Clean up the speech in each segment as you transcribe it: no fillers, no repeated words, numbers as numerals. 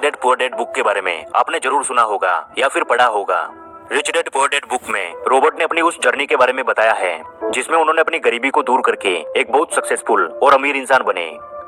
Dad poor dad book के बारे में आपने जरूर सुना होगा या फिर पढ़ा होगा। Rich dad poor dad book में रॉबर्ट ने अपनी उस जर्नी के बारे में बताया है जिसमें उन्होंने अपनी गरीबी को दूर करके एक बहुत सक्सेसफुल और अमीर इंसान बने।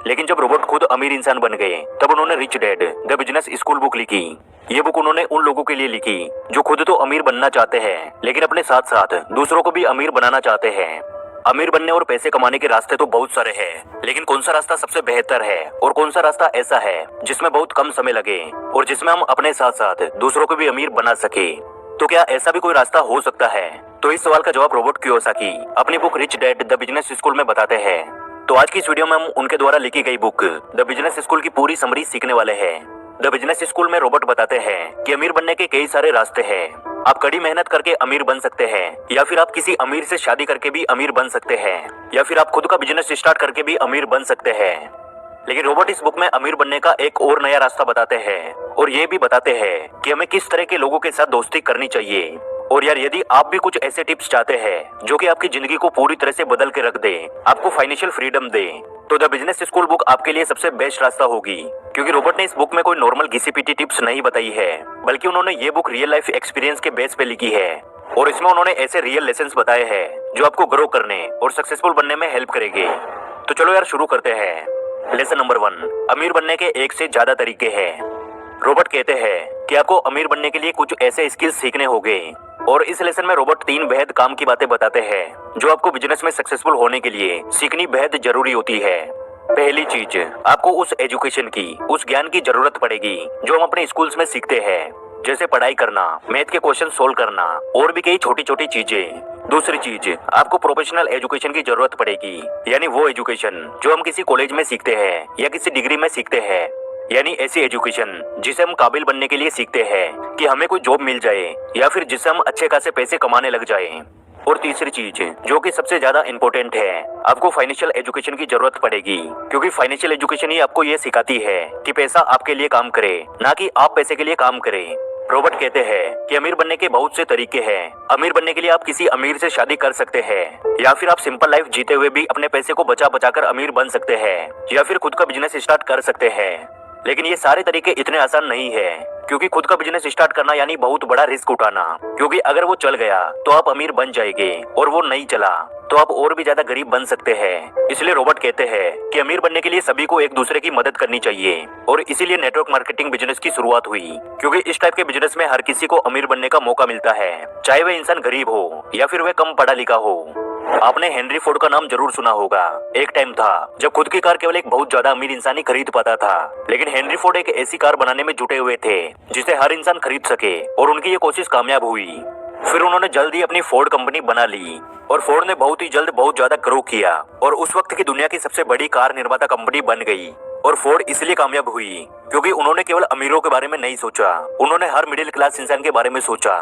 लेकिन जब रॉबर्ट खुद अमीर इंसान बन गए तब उन्होंने rich dad the business school book लिखी। ये बुक उन्होंने उन लोगों के लिए लिखी जो खुद तो अमीर बनना चाहते हैं लेकिन अपने साथ साथ दूसरों को भी अमीर बनाना चाहते हैं। अमीर बनने और पैसे कमाने के रास्ते तो बहुत सारे हैं, लेकिन कौन सा रास्ता सबसे बेहतर है और कौन सा रास्ता ऐसा है जिसमें बहुत कम समय लगे और जिसमें हम अपने साथ साथ दूसरों को भी अमीर बना सके। तो क्या ऐसा भी कोई रास्ता हो सकता है? तो इस सवाल का जवाब रॉबर्ट कियोसाकी अपनी book rich dad the business school में बताते हैं। तो आज की इस वीडियो में हम उनके द्वारा लिखी गई बुक द बिजनेस स्कूल की पूरी समरी सीखने वाले हैं। द बिजनेस स्कूल में रॉबर्ट बताते हैं कि अमीर बनने के कई सारे रास्ते हैं। आप कड़ी मेहनत करके अमीर बन सकते हैं, या फिर आप किसी अमीर से शादी करके भी अमीर बन सकते हैं, या फिर आप खुद का बिजनेस स्टार्ट करके भी अमीर बन सकते हैं। लेकिन रॉबर्ट इस बुक में अमीर बनने का एक और नया रास्ता बताते हैं और ये भी बताते हैं कि हमें किस तरह के लोगों के साथ दोस्ती करनी चाहिए। और यार, यदि आप भी कुछ ऐसे टिप्स चाहते हैं जो कि आपकी जिंदगी को पूरी तरह से बदल के रख दे, आपको फाइनेंशियल फ्रीडम दे, तो द बिजनेस स्कूल बुक आपके लिए सबसे बेस्ट रास्ता होगी। क्योंकि रॉबर्ट ने इस बुक में कोई नॉर्मल घिसी पीटी टिप्स नहीं बताई है, बल्कि उन्होंने ये बुक रियल लाइफ एक्सपीरियंस के बेस पे लिखी है और इसमें उन्होंने ऐसे रियल लेसन्स बताए हैं जो आपको ग्रो करने और सक्सेसफुल बनने में हेल्प करेंगे। तो चलो यार, शुरू करते हैं। लेसन नंबर 1, अमीर बनने के एक से ज्यादा तरीके हैं। रॉबर्ट कहते हैं कि आपको अमीर बनने के लिए कुछ ऐसे स्किल्स सीखने होंगे और इस लेसन में रॉबर्ट 3 बेहद काम की बातें बताते हैं जो आपको बिजनेस में सक्सेसफुल होने के लिए सीखनी बेहद जरूरी होती है। पहली चीज, आपको उस एजुकेशन की, उस ज्ञान की जरूरत पड़ेगी जो हम अपने स्कूल्स में सीखते हैं, जैसे पढ़ाई करना, मैथ के क्वेश्चन सोल्व करना और भी कई छोटी छोटी चीजें। दूसरी चीज, आपको प्रोफेशनल एजुकेशन की जरूरत पड़ेगी, यानी वो एजुकेशन जो हम किसी कॉलेज में सीखते हैं या किसी डिग्री में सीखते हैं, यानी ऐसी एजुकेशन जिसे हम काबिल बनने के लिए सीखते हैं कि हमें कोई जॉब मिल जाए या फिर जिससे हम अच्छे खासे पैसे कमाने लग जाएं। और तीसरी चीज जो कि सबसे ज्यादा इंपॉर्टेंट है, आपको फाइनेंशियल एजुकेशन की जरूरत पड़ेगी, क्योंकि फाइनेंशियल एजुकेशन ही आपको ये सिखाती है कि पैसा आपके लिए काम करे, ना कि आप पैसे के लिए काम करें। रॉबर्ट कहते हैं कि अमीर बनने के बहुत से तरीके हैं। अमीर बनने के लिए आप किसी अमीर से शादी कर सकते हैं, या फिर आप सिंपल लाइफ जीते हुए भी अपने पैसे को बचा बचा कर अमीर बन सकते हैं, या फिर खुद का बिजनेस स्टार्ट कर सकते हैं। लेकिन ये सारे तरीके इतने आसान नहीं है, क्योंकि खुद का बिजनेस स्टार्ट करना यानी बहुत बड़ा रिस्क उठाना, क्योंकि अगर वो चल गया तो आप अमीर बन जाएंगे और वो नहीं चला तो आप और भी ज्यादा गरीब बन सकते हैं। इसलिए रॉबर्ट कहते हैं कि अमीर बनने के लिए सभी को एक दूसरे की मदद करनी चाहिए और इसीलिए नेटवर्क मार्केटिंग बिजनेस की शुरुआत हुई, क्योंकि इस टाइप के बिजनेस में हर किसी को अमीर बनने का मौका मिलता है, चाहे वह इंसान गरीब हो या फिर वह कम पढ़ा लिखा हो। आपने हेनरी फोर्ड का नाम जरूर सुना होगा। एक टाइम था जब खुद की कार केवल एक बहुत ज्यादा अमीर इंसान ही खरीद पाता था, लेकिन हेनरी फोर्ड एक ऐसी कार बनाने में जुटे हुए थे जिसे हर इंसान खरीद सके और उनकी ये कोशिश कामयाब हुई। फिर उन्होंने जल्द ही अपनी फोर्ड कंपनी बना ली और फोर्ड ने बहुत ही जल्द बहुत ज्यादा ग्रो किया और उस वक्त की दुनिया की सबसे बड़ी कार निर्माता कंपनी बन गई। और फोर्ड इसलिए कामयाब हुई क्योंकि उन्होंने केवल अमीरों के बारे में नहीं सोचा, उन्होंने हर मिडिल क्लास इंसान के बारे में सोचा।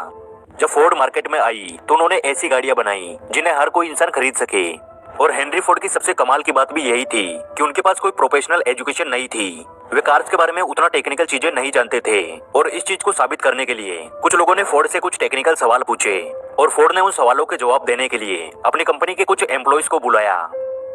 जब फोर्ड मार्केट में आई तो उन्होंने ऐसी गाड़ियां बनाई जिन्हें हर कोई इंसान खरीद सके। और हेनरी फोर्ड की सबसे कमाल की बात भी यही थी कि उनके पास कोई प्रोफेशनल एजुकेशन नहीं थी, वे कार्स के बारे में उतना टेक्निकल चीजें नहीं जानते थे। और इस चीज को साबित करने के लिए कुछ लोगों ने फोर्ड से कुछ टेक्निकल सवाल पूछे और फोर्ड ने उन सवालों के जवाब देने के लिए अपनी कंपनी के कुछ एम्प्लॉइज को बुलाया।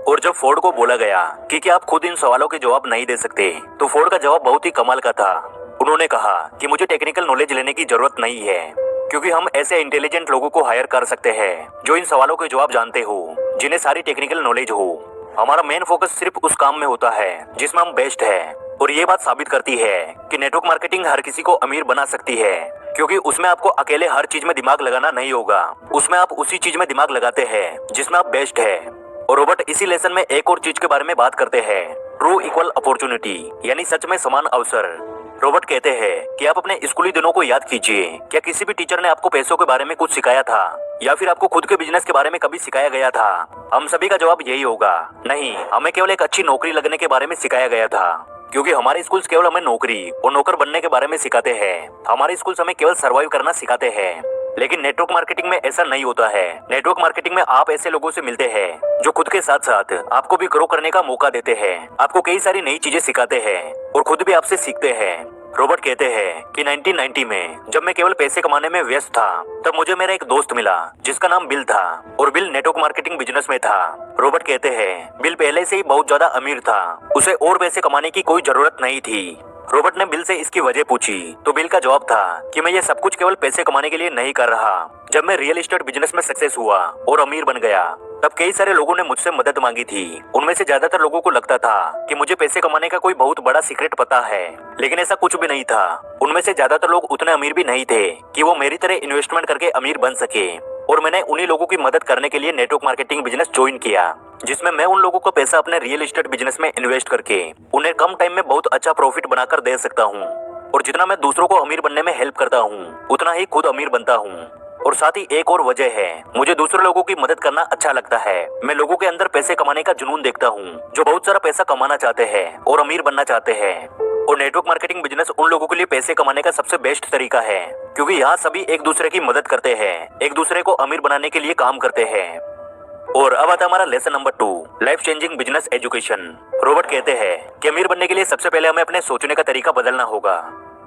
और जब फोर्ड को बोला गया कि क्या आप खुद इन सवालों के जवाब नहीं दे सकते, तो फोर्ड का जवाब बहुत ही कमाल का था। उन्होंने कहा कि मुझे टेक्निकल नॉलेज लेने की जरूरत नहीं है, क्योंकि हम ऐसे इंटेलिजेंट लोगों को हायर कर सकते हैं जो इन सवालों के जवाब जानते हो, जिन्हें सारी टेक्निकल नॉलेज हो। हमारा मेन फोकस सिर्फ उस काम में होता है जिसमें हम बेस्ट है। और ये बात साबित करती है कि नेटवर्क मार्केटिंग हर किसी को अमीर बना सकती है, क्योंकि उसमें आपको अकेले हर चीज में दिमाग लगाना नहीं होगा, उसमें आप उसी चीज में दिमाग लगाते हैं जिसमें आप बेस्ट है। और रॉबर्ट इसी लेसन में एक और चीज के बारे में बात करते हैं, ट्रू इक्वल अपॉर्चुनिटी, यानी सच में समान अवसर। रॉबर्ट कहते हैं कि आप अपने स्कूली दिनों को याद कीजिए, क्या किसी भी टीचर ने आपको पैसों के बारे में कुछ सिखाया था, या फिर आपको खुद के बिजनेस के बारे में कभी सिखाया गया था? हम सभी का जवाब यही होगा, नहीं, हमें केवल एक अच्छी नौकरी लगने के बारे में सिखाया गया था, क्योंकि हमारे स्कूल्स केवल हमें नौकरी और नौकर बनने के बारे में सिखाते हैं। हमारे स्कूल्स हमें केवल सर्वाइव करना सिखाते हैं। लेकिन नेटवर्क मार्केटिंग में ऐसा नहीं होता है। नेटवर्क मार्केटिंग में आप ऐसे लोगों से मिलते हैं जो खुद के साथ साथ आपको भी ग्रो करने का मौका देते हैं, आपको कई सारी नई चीजें सिखाते हैं और खुद भी आपसे सीखते हैं। रॉबर्ट कहते हैं कि 1990 में जब मैं केवल पैसे कमाने में व्यस्त था, तब मुझे मेरा एक दोस्त मिला जिसका नाम बिल था और बिल नेटवर्क मार्केटिंग बिजनेस में था। रॉबर्ट कहते हैं बिल पहले से ही बहुत ज्यादा अमीर था, उसे और पैसे कमाने की कोई जरूरत नहीं थी। रॉबर्ट ने बिल से इसकी वजह पूछी तो बिल का जवाब था कि मैं ये सब कुछ केवल पैसे कमाने के लिए नहीं कर रहा। जब मैं रियल एस्टेट बिजनेस में सक्सेस हुआ और अमीर बन गया तब कई सारे लोगों ने मुझसे मदद मांगी थी। उनमें से ज्यादातर लोगों को लगता था कि मुझे पैसे कमाने का कोई बहुत बड़ा सीक्रेट पता है, लेकिन ऐसा कुछ भी नहीं था। उनमें से ज्यादातर लोग उतने अमीर भी नहीं थे कि वो मेरी तरह इन्वेस्टमेंट करके अमीर बन सके। और मैंने उन्हीं लोगों की मदद करने के लिए नेटवर्क मार्केटिंग बिजनेस ज्वाइन किया, जिसमें मैं उन लोगों को पैसा अपने रियल एस्टेट बिजनेस में इन्वेस्ट करके उन्हें कम टाइम में बहुत अच्छा प्रॉफिट बनाकर दे सकता हूँ। और जितना मैं दूसरों को अमीर बनने में हेल्प करता हूँ उतना ही खुद अमीर बनता हूँ। और साथ ही एक और वजह है, मुझे दूसरे लोगों की मदद करना अच्छा लगता है। मैं लोगों के अंदर पैसे कमाने का जुनून देखता हूँ जो बहुत सारा पैसा कमाना चाहते हैं और अमीर बनना चाहते हैं। और नेटवर्क मार्केटिंग बिजनेस उन लोगों के लिए पैसे कमाने का सबसे बेस्ट तरीका है, क्योंकि यहाँ सभी एक दूसरे की मदद करते हैं, एक दूसरे को अमीर बनाने के लिए काम करते हैं। और अब आता हमारा lesson number 2, life changing business education. Robert कहते हैं कि अमीर बनने के लिए सबसे पहले हमें अपने सोचने का तरीका बदलना होगा,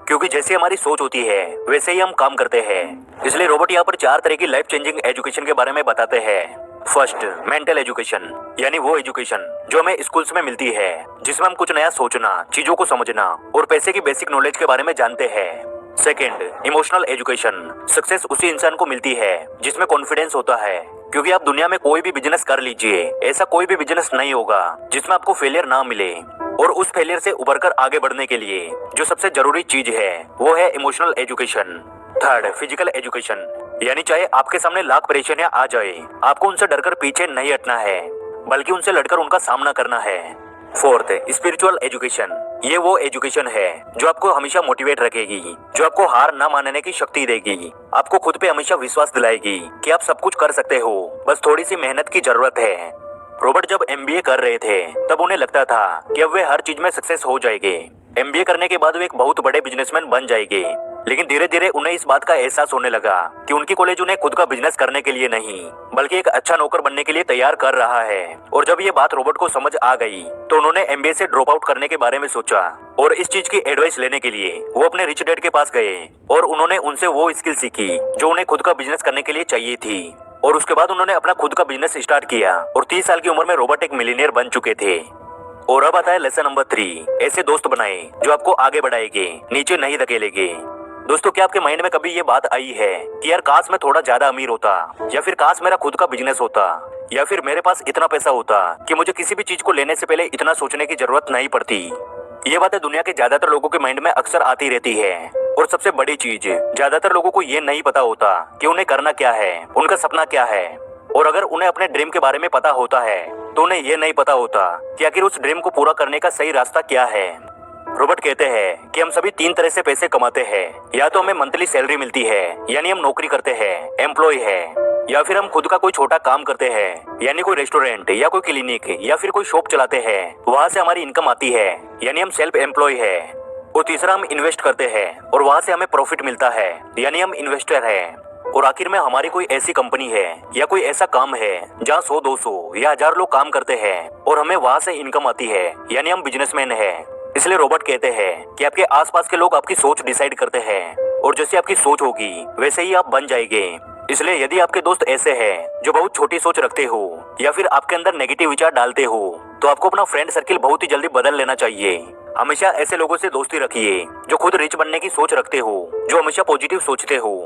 क्योंकि जैसे हमारी सोच होती है वैसे ही हम काम करते हैं। इसलिए रॉबर्ट यहाँ पर 4 तरह की लाइफ चेंजिंग एजुकेशन के बारे में बताते हैं। फर्स्ट, मेंटल एजुकेशन, यानी वो एजुकेशन जो हमें स्कूल्स में मिलती है, जिसमें हम कुछ नया सोचना, चीजों को समझना और पैसे की बेसिक नॉलेज के बारे में जानते हैं। सेकेंड, इमोशनल एजुकेशन, सक्सेस उसी इंसान को मिलती है जिसमें कॉन्फिडेंस होता है, क्योंकि आप दुनिया में कोई भी बिजनेस कर लीजिए, ऐसा कोई भी बिजनेस नहीं होगा जिसमें आपको फेलियर ना मिले। और उस फेलियर से उभरकर आगे बढ़ने के लिए जो सबसे जरूरी चीज है वो है emotional education. Third, physical education, यानी चाहे आपके सामने लाख परेशानियां आ जाए, आपको उनसे डरकर पीछे नहीं हटना है, बल्कि उनसे लड़कर उनका सामना करना है। फोर्थ, स्पिरिचुअल एजुकेशन, ये वो एजुकेशन है जो आपको हमेशा मोटिवेट रखेगी, जो आपको हार ना मानने की शक्ति देगी, आपको खुद पे हमेशा विश्वास दिलाएगी कि आप सब कुछ कर सकते हो, बस थोड़ी सी मेहनत की जरूरत है। रॉबर्ट जब एमबीए कर रहे थे तब उन्हें लगता था कि अब वे हर चीज में सक्सेस हो जाएंगे, एमबीए करने के बाद वे एक बहुत बड़े बिजनेसमैन बन जाएंगे। लेकिन धीरे धीरे उन्हें इस बात का एहसास होने लगा कि उनकी कॉलेज उन्हें खुद का बिजनेस करने के लिए नहीं, बल्कि एक अच्छा नौकर बनने के लिए तैयार कर रहा है। और जब ये बात रॉबर्ट को समझ आ गई तो उन्होंने एमबीए से ड्रॉप आउट करने के बारे में सोचा। और इस चीज की एडवाइस लेने के लिए वो अपने रिच डैड के पास गए और उन्होंने उनसे वो स्किल सीखी जो उन्हें खुद का बिजनेस करने के लिए चाहिए थी। और उसके बाद उन्होंने अपना खुद का बिजनेस स्टार्ट किया और 30 साल की उम्र में रॉबर्ट एक मिलियनेयर बन चुके थे। और अब आता है लेसन नंबर 3, ऐसे दोस्त बनाए जो आपको आगे बढ़ाएंगे, नीचे नहीं धकेलेंगे। दोस्तों, क्या आपके माइंड में कभी ये बात आई है कि यार काश मैं थोड़ा ज्यादा अमीर होता, या फिर काश मेरा खुद का बिजनेस होता, या फिर मेरे पास इतना पैसा होता कि मुझे किसी भी चीज को लेने से पहले इतना सोचने की जरूरत नहीं पड़ती। ये बातें दुनिया के ज्यादातर लोगों के माइंड में अक्सर आती रहती है। और सबसे बड़ी चीज, ज्यादातर लोगों को ये नहीं पता होता कि उन्हें करना क्या है, उनका सपना क्या है। और अगर उन्हें अपने ड्रीम के बारे में पता होता है तो उन्हें ये नहीं पता होता कि आखिर उस ड्रीम को पूरा करने का सही रास्ता क्या है। रॉबर्ट कहते हैं कि हम सभी 3 तरह से पैसे कमाते हैं, या तो हमें मंथली सैलरी मिलती है, यानी हम नौकरी करते हैं, एम्प्लॉय है, या फिर हम खुद का कोई छोटा काम करते हैं, यानी कोई रेस्टोरेंट या कोई क्लिनिक या फिर कोई शॉप चलाते हैं, वहाँ से हमारी इनकम आती है, यानी हम सेल्फ एम्प्लॉय है। और तीसरा, हम इन्वेस्ट करते हैं और वहाँ से हमें प्रॉफिट मिलता है, यानी हम इन्वेस्टर है। और आखिर में हमारी कोई ऐसी कंपनी है या कोई ऐसा काम है जहाँ 100, 200 या 1000 लोग काम करते हैं और हमें वहाँ से इनकम आती है, यानी हम बिजनेसमैन है। इसलिए रॉबर्ट कहते हैं कि आपके आसपास के लोग आपकी सोच डिसाइड करते हैं, और जैसे आपकी सोच होगी वैसे ही आप बन जाएंगे। इसलिए यदि आपके दोस्त ऐसे हैं जो बहुत छोटी सोच रखते हो या फिर आपके अंदर नेगेटिव विचार डालते हो, तो आपको अपना फ्रेंड सर्किल बहुत ही जल्दी बदल लेना चाहिए। हमेशा ऐसे लोगों से दोस्ती रखिए जो खुद रिच बनने की सोच रखते हो, जो हमेशा पॉजिटिव सोचते हो।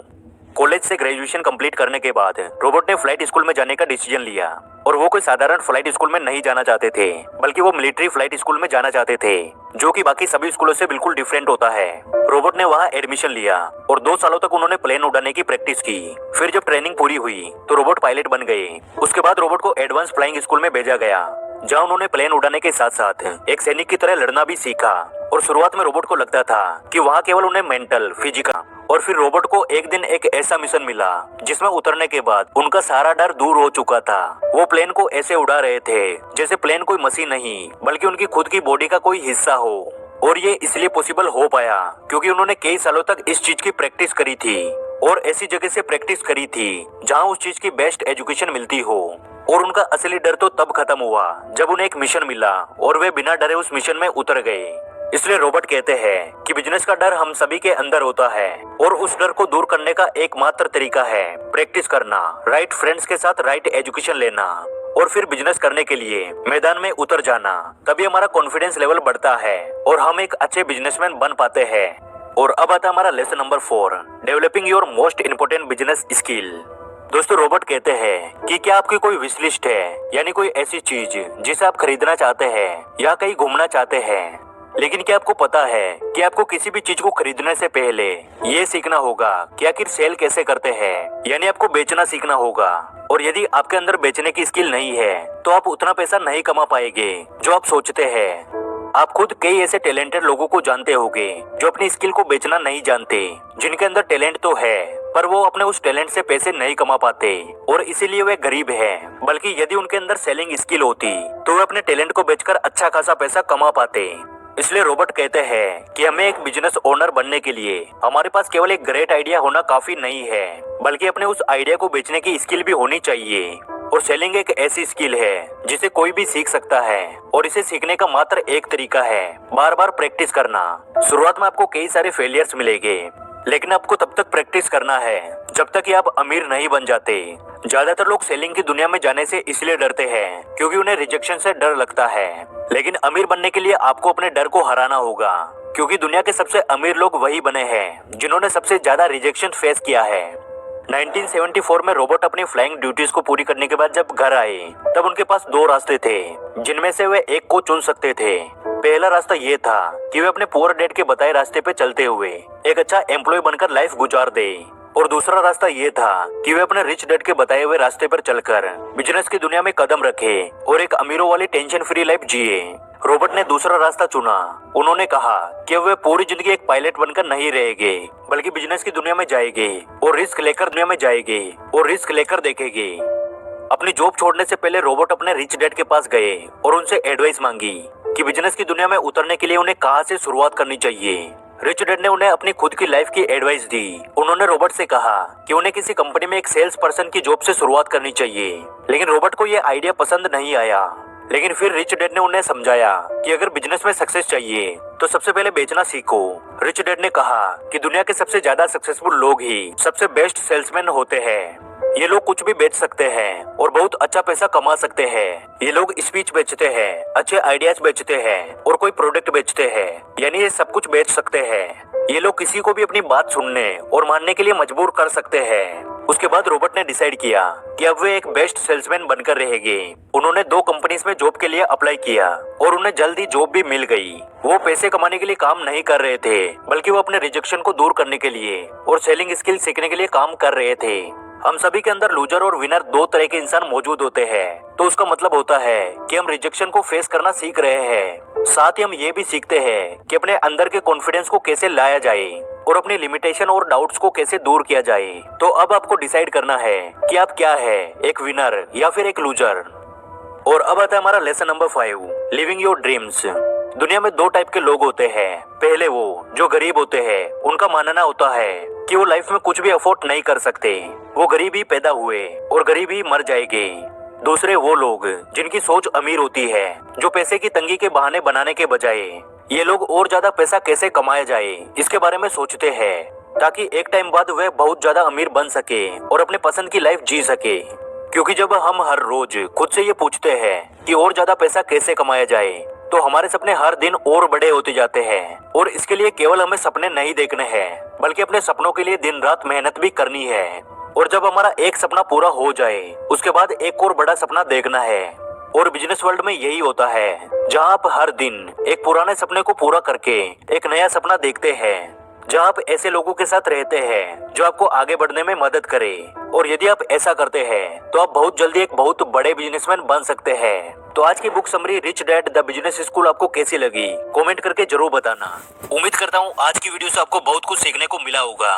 कॉलेज से ग्रेजुएशन कंप्लीट करने के बाद रॉबर्ट ने फ्लाइट स्कूल में जाने का डिसीजन लिया। और वो कोई साधारण फ्लाइट स्कूल में नहीं जाना चाहते थे, बल्कि वो मिलिट्री फ्लाइट स्कूल में जाना चाहते थे, जो कि बाकी सभी स्कूलों से बिल्कुल डिफरेंट होता है। रॉबर्ट ने वहाँ एडमिशन लिया और 2 सालों तक उन्होंने प्लेन उड़ाने की प्रैक्टिस की। फिर जब ट्रेनिंग पूरी हुई तो रॉबर्ट पायलट बन गए। उसके बाद रॉबर्ट को एडवांस फ्लाइंग स्कूल में भेजा गया, जहाँ उन्होंने प्लेन उड़ाने के साथ साथ एक सैनिक की तरह लड़ना भी सीखा। और शुरुआत में रॉबर्ट को लगता था कि वहाँ केवल उन्हें मेंटल, फिजिकल। और फिर रॉबर्ट को एक दिन एक ऐसा मिशन मिला जिसमें उतरने के बाद उनका सारा डर दूर हो चुका था। वो प्लेन को ऐसे उड़ा रहे थे जैसे प्लेन कोई मशीन नहीं, बल्कि उनकी खुद की बॉडी का कोई हिस्सा हो। और ये इसलिए पॉसिबल हो पाया क्योंकि उन्होंने कई सालों तक इस चीज की प्रैक्टिस करी थी, और ऐसी जगह से प्रैक्टिस करी थी जहाँ उस चीज की बेस्ट एजुकेशन मिलती हो। और उनका असली डर तो तब खत्म हुआ जब उन्हें एक मिशन मिला और वे बिना डरे उस मिशन में उतर गए। इसलिए रॉबर्ट कहते हैं कि बिजनेस का डर हम सभी के अंदर होता है, और उस डर को दूर करने का एकमात्र तरीका है प्रैक्टिस करना, राइट फ्रेंड्स के साथ राइट एजुकेशन लेना, और फिर बिजनेस करने के लिए मैदान में उतर जाना, तभी हमारा कॉन्फिडेंस लेवल बढ़ता है और हम एक अच्छे बिजनेसमैन बन पाते हैं। और अब आता है हमारा lesson number 4, developing your most important business skill. दोस्तों, रॉबर्ट कहते हैं कि क्या आपकी कोई विश लिस्ट है, यानी कोई ऐसी चीज जिसे आप खरीदना चाहते हैं या कहीं घूमना चाहते हैं, लेकिन क्या आपको पता है कि आपको किसी भी चीज को खरीदने से पहले ये सीखना होगा कि आखिर सेल कैसे करते हैं, यानी आपको बेचना सीखना होगा। और यदि आपके अंदर बेचने की स्किल नहीं है तो आप उतना पैसा नहीं कमा पाएंगे जो आप सोचते हैं। आप खुद कई ऐसे टैलेंटेड लोगों को जानते होंगे जो अपनी स्किल को बेचना नहीं जानते, जिनके अंदर टैलेंट तो है पर वो अपने उस टैलेंट से पैसे नहीं कमा पाते और इसीलिए वे गरीब हैं। बल्कि यदि उनके अंदर सेलिंग स्किल होती तो वे अपने टैलेंट को बेचकर अच्छा खासा पैसा कमा पाते। इसलिए रॉबर्ट कहते हैं कि हमें एक बिजनेस ओनर बनने के लिए हमारे पास केवल एक ग्रेट आइडिया होना काफी नहीं है, बल्कि अपने उस आइडिया को बेचने की स्किल भी होनी चाहिए। और सेलिंग एक ऐसी स्किल है जिसे कोई भी सीख सकता है और इसे सीखने का मात्र एक तरीका है, बार बार प्रैक्टिस करना। शुरुआत में आपको कई सारे फेलियर्स मिलेंगे, लेकिन आपको तब तक प्रैक्टिस करना है जब तक कि आप अमीर नहीं बन जाते। ज्यादातर लोग सेलिंग की दुनिया में जाने से इसलिए डरते हैं क्योंकि उन्हें रिजेक्शन से डर लगता है, लेकिन अमीर बनने के लिए आपको अपने डर को हराना होगा, क्योंकि दुनिया के सबसे अमीर लोग वही बने हैं जिन्होंने सबसे ज्यादा रिजेक्शन फेस किया है। 1974 में रॉबर्ट अपनी फ्लाइंग ड्यूटीज को पूरी करने के बाद जब घर आए तब उनके पास 2 रास्ते थे, जिनमें से वे एक को चुन सकते थे। पहला रास्ता ये था कि वे अपने पुअर डैड के बताए रास्ते पे चलते हुए एक अच्छा एम्प्लॉय बनकर लाइफ गुजार दे, और दूसरा रास्ता ये था कि वे अपने रिच डैड के बताए हुए रास्ते पर चलकर बिजनेस की दुनिया में कदम रखे और एक अमीरों वाली टेंशन फ्री लाइफ जिए। रॉबर्ट ने दूसरा रास्ता चुना। उन्होंने कहा कि वे पूरी जिंदगी एक पायलट बनकर नहीं रहेंगे, बल्कि बिजनेस की दुनिया में जाएंगे और रिस्क लेकर दुनिया में जाएंगे और रिस्क लेकर देखेंगे। अपनी जॉब छोड़ने से पहले रॉबर्ट अपने रिच डैड के पास गए और उनसे एडवाइस मांगी कि बिजनेस की दुनिया में उतरने के लिए उन्हें कहां से शुरुआत करनी चाहिए। रिच डैड ने उन्हें अपनी खुद की लाइफ की एडवाइस दी। उन्होंने रॉबर्ट से कहा कि उन्हें किसी कंपनी में एक सेल्स पर्सन की जॉब से शुरुआत करनी चाहिए, लेकिन रॉबर्ट को यह आइडिया पसंद नहीं आया। लेकिन फिर रिच डैड ने उन्हें समझाया कि अगर बिजनेस में सक्सेस चाहिए तो सबसे पहले बेचना सीखो। रिच डैड ने कहा कि दुनिया के सबसे ज्यादा सक्सेसफुल लोग ही सबसे बेस्ट सेल्समैन होते हैं। ये लोग कुछ भी बेच सकते हैं और बहुत अच्छा पैसा कमा सकते हैं। ये लोग स्पीच बेचते हैं, अच्छे आइडियाज बेचते हैं और कोई प्रोडक्ट बेचते हैं, यानी ये सब कुछ बेच सकते हैं। ये लोग किसी को भी अपनी बात सुनने और मानने के लिए मजबूर कर सकते हैं। उसके बाद रॉबर्ट ने डिसाइड किया कि अब वे एक बेस्ट सेल्समैन बनकर रहेंगे। उन्होंने 2 कंपनीज में जॉब के लिए अप्लाई किया और उन्हें जल्दी जॉब भी मिल गई। वो पैसे कमाने के लिए काम नहीं कर रहे थे, बल्कि वो अपने रिजेक्शन को दूर करने के लिए और सेलिंग स्किल सीखने के लिए काम कर रहे थे। हम सभी के अंदर लूजर और विनर 2 तरह के इंसान मौजूद होते हैं, तो उसका मतलब होता है कि हम रिजेक्शन को फेस करना सीख रहे हैं। साथ ही हम ये भी सीखते हैं कि अपने अंदर के कॉन्फिडेंस को कैसे लाया जाए और अपनी लिमिटेशन और डाउट्स को कैसे दूर किया जाए। तो अब आपको डिसाइड करना है कि आप क्या है, एक विनर या फिर एक लूजर। और अब आता है हमारा lesson number 5, living your dreams. दुनिया में 2 टाइप के लोग होते हैं। पहले वो जो गरीब होते हैं, उनका मानना होता है कि वो लाइफ में कुछ भी अफोर्ड नहीं कर सकते, वो गरीब ही पैदा हुए और गरीब ही मर जाएंगे। दूसरे वो लोग जिनकी सोच अमीर होती है, जो पैसे की तंगी के बहाने बनाने के बजाय ये लोग और ज्यादा पैसा कैसे कमाया जाए इसके बारे में सोचते हैं, ताकि एक टाइम बाद वे बहुत ज्यादा अमीर बन सके और अपने पसंद की लाइफ जी सके। क्योंकि जब हम हर रोज खुद से ये पूछते हैं कि और ज्यादा पैसा कैसे कमाया जाए, तो हमारे सपने हर दिन और बड़े होते जाते हैं। और इसके लिए केवल हमें सपने नहीं देखने हैं, बल्कि अपने सपनों के लिए दिन रात मेहनत भी करनी है। और जब हमारा एक सपना पूरा हो जाए, उसके बाद एक और बड़ा सपना देखना है। और बिजनेस वर्ल्ड में यही होता है, जहां आप हर दिन एक पुराने सपने को पूरा करके एक नया सपना देखते हैं, जहां आप ऐसे लोगों के साथ रहते हैं जो आपको आगे बढ़ने में मदद करे। और यदि आप ऐसा करते हैं तो आप बहुत जल्दी एक बहुत बड़े बिजनेसमैन बन सकते हैं। तो आज की book summary rich dad the business school आपको कैसी लगी, कमेंट करके जरूर बताना। उम्मीद करता हूँ आज की वीडियो से आपको बहुत कुछ सीखने को मिला होगा।